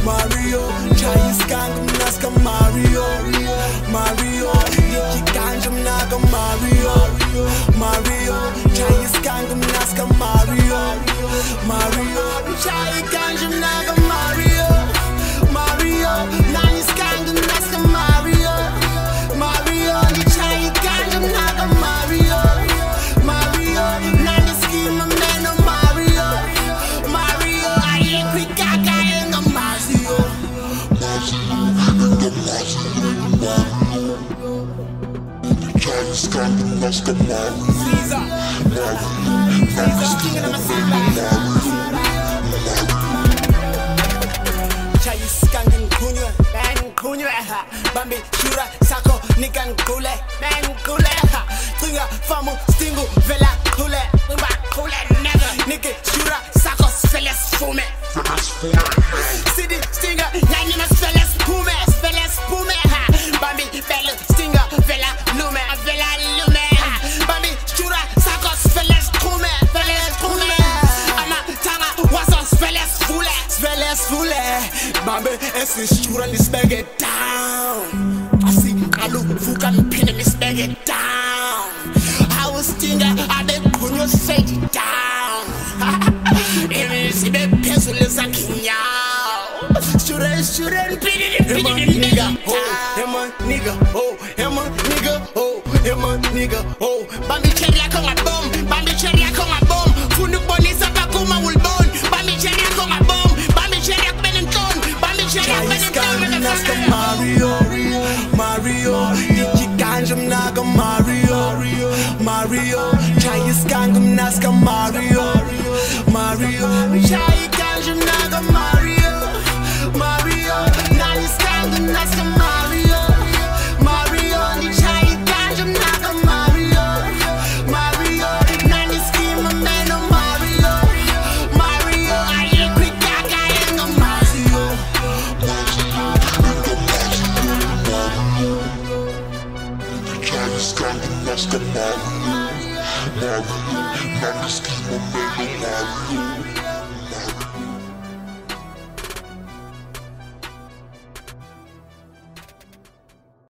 Mario, Chai Skang Naska Mario, Digi Naga Mario, Chai Skang Naska Mario, Chai Naga Mario, Nani Skang Naska Mario, Chai Naga Mario, Nani Schema Mano Mario, I ain't quick gaga in the Mario. Chai Skang Kunya, Bambi Shura Sako Nikan Kule, Tunga Famu Stingu Vela Kule, never Niki Shura Sako Sveles Fume, City Stinger Yanina Sveles Pume, Bambi Bella Stinger Vela Lume, Bambi Shura Sako Sveles Kume, Ama Tanga Wason Sveles Fule, Bambi Essi Shura Lis bag it down. I see Alu Fukan pin this bag it down. I was Stinger I did put your say it down. Even see the pencil is a king out. Shouldn't beat it, nigga, him a nigga, Bambi cherry like on my bomb, Fundu boni sapakuma will bone, Bambi cherry like on my bomb, Bambi cherry like Ben and Tone, Bambi cherry like Ben and Tone, Naska Mario, Digi Kanjum Naga Mario, Chai Skangum Naska Mario, Chai Kanjum Naga Mario, Nani Skangum Naska Mario, Chai Kanjum Naga Mario, Nani Schema Mano Mario, I ain't quick gaga in the Mario. Chai Skang Naska Mario, Nani Schema Mano Mario.